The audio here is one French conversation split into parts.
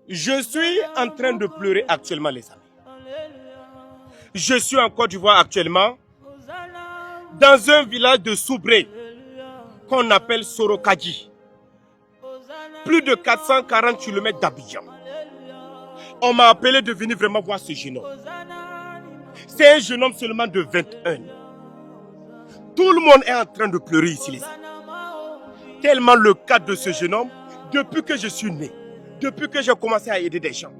Je suis en train de pleurer actuellement, les amis. Je suis en Côte d'Ivoire actuellement, dans un village de Soubré, qu'on appelle Sorokadji. Plus de 440 km d'Abidjan. On m'a appelé de venir vraiment voir ce jeune homme. C'est un jeune homme seulement de 21 ans. Tout le monde est en train de pleurer ici, les amis. Tellement le cas de ce jeune homme, depuis que je suis né, depuis que j'ai commencé à aider des gens,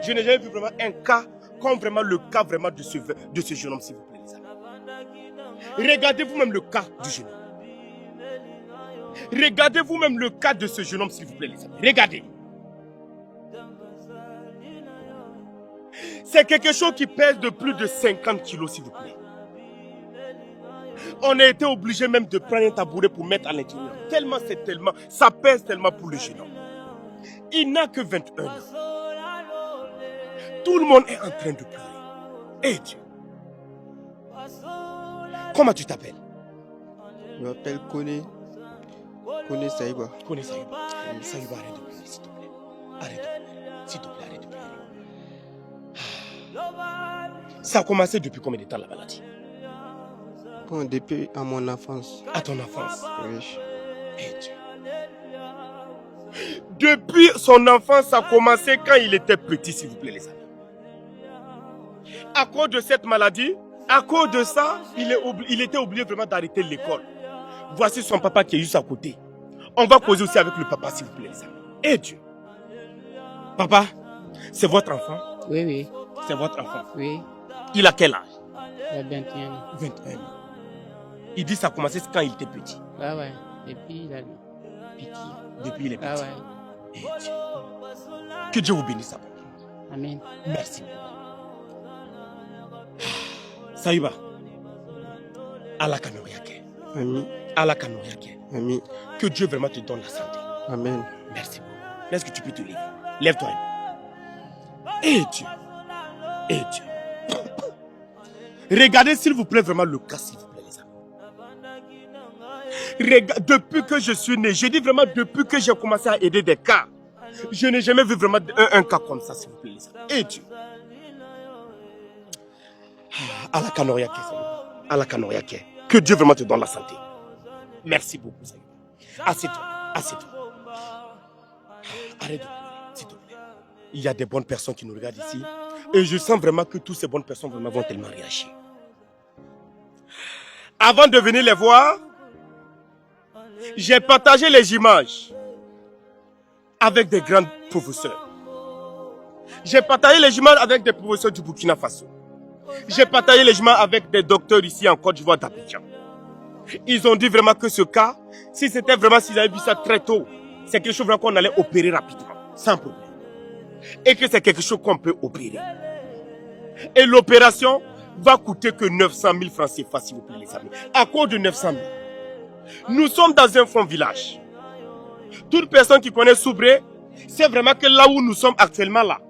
je n'ai jamais vu vraiment un cas comme vraiment le cas vraiment de ce jeune homme, s'il vous plaît, les amis. Regardez vous-même le cas du jeune homme. Regardez vous-même le cas de ce jeune homme, s'il vous plaît, les amis. Regardez. C'est quelque chose qui pèse de plus de 50 kilos, s'il vous plaît. On a été obligé même de prendre un tabouret pour mettre à l'intérieur. Ça pèse tellement pour le jeune homme. Il n'a que 21 ans. Tout le monde est en train de pleurer. Et Dieu. Comment tu t'appelles? Je m'appelle Kone Saïba. Kone Saïba. Saïba, arrête de pleurer, s'il te plaît. Arrête de pleurer. S'il te plaît, arrête de pleurer. Ça a commencé depuis combien de temps la maladie? Bon, depuis à mon enfance. À ton enfance? Oui. Et Dieu. Depuis son enfance, ça a commencé quand il était petit, s'il vous plaît, les amis. À cause de cette maladie, à cause de ça, il était obligé vraiment d'arrêter l'école. Voici son papa qui est juste à côté. On va causer aussi avec le papa, s'il vous plaît, les amis. Et Dieu. Papa, c'est votre enfant? Oui, oui. C'est votre enfant? Oui. Il a quel âge? Il a 21 ans. 21 ans. Il dit que ça a commencé quand il était petit. Ah ouais. Depuis il a petit. Depuis il est petit. Ah ouais. Et Dieu. Que Dieu vous bénisse. Amen. Merci. Saïba. Allah Kanoyake. Amen. Allah Kanoyake. Amen. Que Dieu vraiment te donne la santé. Amen. Merci beaucoup. Est-ce que tu peux te lever? Lève-toi. Et Dieu. Et Dieu. Regardez s'il vous plaît vraiment le cas, s'il vous plaît, les amis. Depuis que je suis né, je dis vraiment depuis que j'ai commencé à aider des cas, je n'ai jamais vu vraiment un cas comme ça, s'il vous plaît, les amis. Et Dieu. Allah Kanoyake, Allah Kanoyake. Que Dieu vraiment te donne la santé. Merci beaucoup, Saïba. Assieds-toi, assieds-toi. Arrête de pleurer, s'il te plaît. Il y a des bonnes personnes qui nous regardent ici. Et je sens vraiment que toutes ces bonnes personnes vraiment vont tellement réagir. Avant de venir les voir, j'ai partagé les images avec des grands professeurs. J'ai partagé les images avec des professeurs du Burkina Faso. J'ai partagé les images avec des docteurs ici en Côte d'Ivoire d'Abidjan. Ils ont dit vraiment que ce cas, si c'était vraiment, s'ils avaient vu ça très tôt, c'est quelque chose vraiment qu'on allait opérer rapidement, sans problème. Et que c'est quelque chose qu'on peut opérer. Et l'opération va coûter que 900 000 francs CFA, s'il vous plaît, les amis. À cause de 900 000. Nous sommes dans un fond village. Toute personne qui connaît Soubré, c'est vraiment que là où nous sommes actuellement là,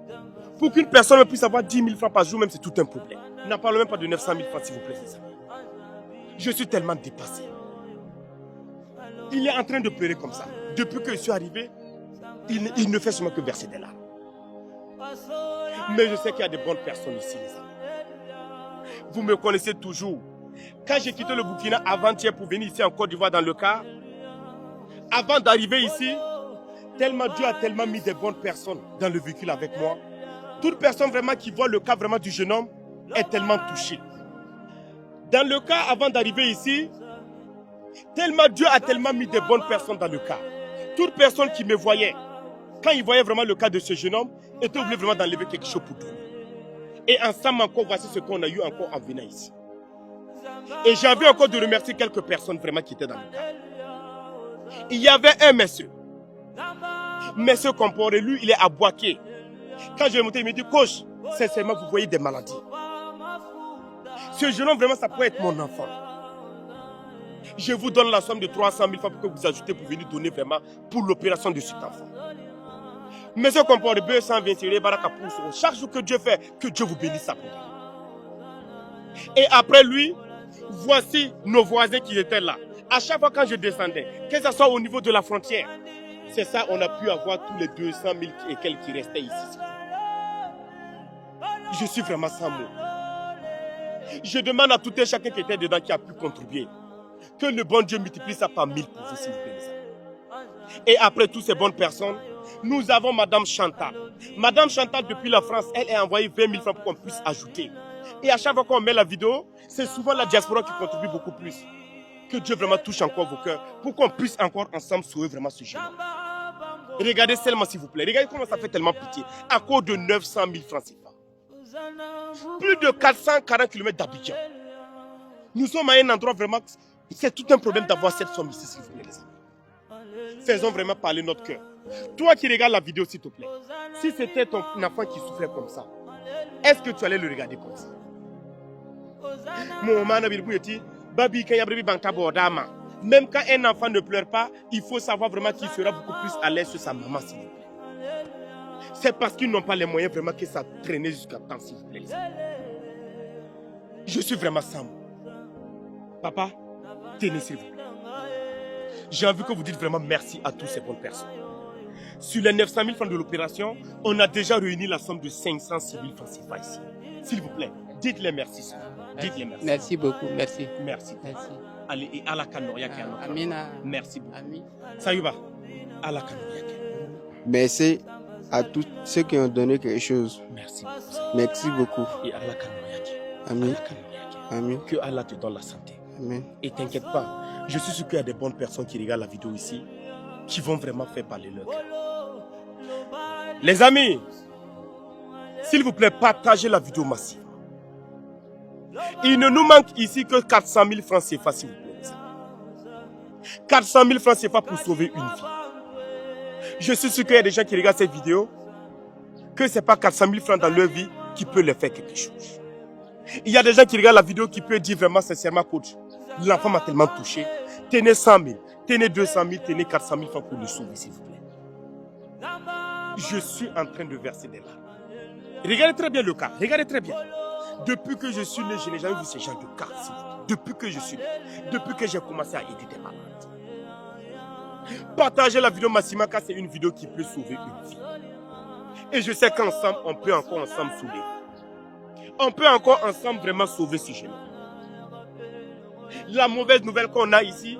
pour qu'une personne puisse avoir 10 000 francs par jour, même c'est tout un problème. N'en parlons même pas de 900 000 francs, s'il vous plaît, les amis. Je suis tellement dépassé. Il est en train de pleurer comme ça. Depuis que je suis arrivé, il ne fait seulement que verser des larmes. Mais je sais qu'il y a de bonnes personnes ici, les amis. Vous me connaissez toujours. Quand j'ai quitté le Burkina avant-hier pour venir ici en Côte d'Ivoire dans le car, avant d'arriver ici, Dieu a tellement mis des bonnes personnes dans le véhicule avec moi. Toute personne vraiment qui voit le cas vraiment du jeune homme est tellement touchée. Dans le cas avant d'arriver ici, Dieu a tellement mis des bonnes personnes dans le cas. Toute personne qui me voyait, quand il voyait vraiment le cas de ce jeune homme, était obligé vraiment d'enlever quelque chose pour donner. Et ensemble encore, voici ce qu'on a eu encore en venant ici. Et j'ai envie encore de remercier quelques personnes vraiment qui étaient dans le cas. Il y avait un monsieur. Monsieur Comporé, lui, il est à Boaké. Quand je l'ai monté, il me dit, coach, sincèrement, vous voyez des maladies. Ce jeune homme, vraiment, ça pourrait être mon enfant. Je vous donne la somme de 300 000 francs pour que vous ajoutez pour venir donner vraiment pour l'opération de cet enfant. Monsieur Comporé, chaque jour que Dieu fait, que Dieu vous bénisse après. Et après lui, voici nos voisins qui étaient là. À chaque fois quand je descendais, que ce soit au niveau de la frontière, C'est ça, on a pu avoir tous les 200 000 et quelques qui restaient ici. Je suis vraiment sans mots. Je demande à tout un chacun qui était dedans, qui a pu contribuer, que le bon Dieu multiplie ça par 1000 pour vous, s'il vous plaît. Et après toutes ces bonnes personnes, nous avons Madame Chantal. Madame Chantal, depuis la France, elle a envoyé 20 000 francs pour qu'on puisse ajouter. Et à chaque fois qu'on met la vidéo, c'est souvent la diaspora qui contribue beaucoup plus. Que Dieu vraiment touche encore vos cœurs pour qu'on puisse encore ensemble sauver vraiment ce jeune. Regardez seulement s'il vous plaît. Regardez comment ça fait tellement pitié. À cause de 900 000 francs CFA. Plus de 440 km d'Abidjan. Nous sommes à un endroit vraiment... C'est tout un problème d'avoir cette somme ici, s'il vous plaît, les amis. Faisons vraiment parler notre cœur. Toi qui regardes la vidéo, s'il te plaît. Si c'était ton enfant qui souffrait comme ça, est-ce que tu allais le regarder comme ça? Même quand un enfant ne pleure pas, il faut savoir vraiment qu'il sera beaucoup plus à l'aise sur sa maman, s'il vous plaît. C'est parce qu'ils n'ont pas les moyens vraiment que ça traînait jusqu'à temps, s'il vous plaît. Je suis vraiment sans mots. Papa, tenez s'il vous plaît. J'ai envie que vous dites vraiment merci à toutes ces bonnes personnes. Sur les 900 000 francs de l'opération, on a déjà réuni la somme de 506 000 francs CFA ici. S'il vous plaît, dites-les merci, ça. Dites-les merci. Merci beaucoup, merci. Merci. Merci. Allez, et à la Kanoria qui est à notre Amina. Merci beaucoup. Amin. Sayuba, à la Kanoria. Merci à tous ceux qui ont donné quelque chose. Merci beaucoup. Merci beaucoup. Et à la Kanoria. Amen. Amen. Que Allah te donne la santé. Amen. Et t'inquiète pas, je suis sûr qu'il y a des bonnes personnes qui regardent la vidéo ici, qui vont vraiment faire parler leur cœur. Les amis, s'il vous plaît, partagez la vidéo massive. Il ne nous manque ici que 400 000 francs CFA, s'il vous plaît. 400 000 francs CFA pour sauver une vie. Je suis sûr qu'il y a des gens qui regardent cette vidéo, que ce n'est pas 400 000 francs dans leur vie qui peut leur faire quelque chose. Il y a des gens qui regardent la vidéo qui peuvent dire vraiment sincèrement, coach, l'enfant m'a tellement touché. Tenez 100 000, tenez 200 000, tenez 400 000 francs pour le sauver, s'il vous plaît. Je suis en train de verser des larmes. Regardez très bien le cas, regardez très bien. Depuis que je suis né, je n'ai jamais vu ce genre de cas. Depuis que je suis né, depuis que j'ai commencé à aider des malades. Partagez la vidéo massivement car c'est une vidéo qui peut sauver une vie. Et je sais qu'ensemble, on peut encore ensemble sauver. On peut encore ensemble vraiment sauver ce jeune. La mauvaise nouvelle qu'on a ici,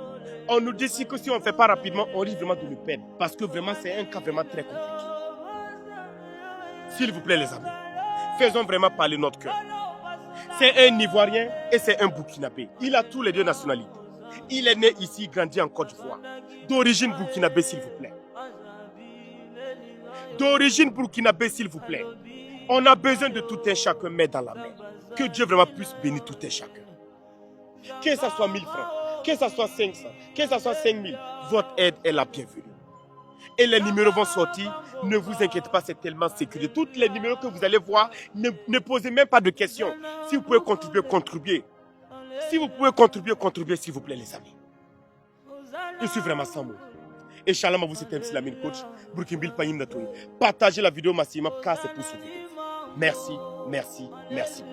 on nous dit que si on ne fait pas rapidement, on risque vraiment de le perdre. Parce que vraiment, c'est un cas vraiment très compliqué. S'il vous plaît, les amis, faisons vraiment parler notre cœur. C'est un Ivoirien et c'est un Burkinabé. Il a tous les deux nationalités. Il est né ici, grandi en Côte d'Ivoire. D'origine burkinabé, s'il vous plaît. D'origine burkinabé, s'il vous plaît. On a besoin de tout un chacun, main dans la main. Que Dieu vraiment puisse bénir tout un chacun. Que ce soit 1000 francs, que ce soit 500, que ce soit 5000, votre aide est la bienvenue. Et les numéros vont sortir, ne vous inquiétez pas, c'est tellement sécurisé. Tous les numéros que vous allez voir, ne posez même pas de questions. Si vous pouvez contribuer, contribuez. Si vous pouvez contribuer, contribuez, s'il vous plaît, les amis. Je suis vraiment sans mots. Et Shalom à vous, c'est MC Lamine Coach. Burkinbil Payim Natoui. Partagez la vidéo massivement car c'est pour sauver. Merci, merci, merci.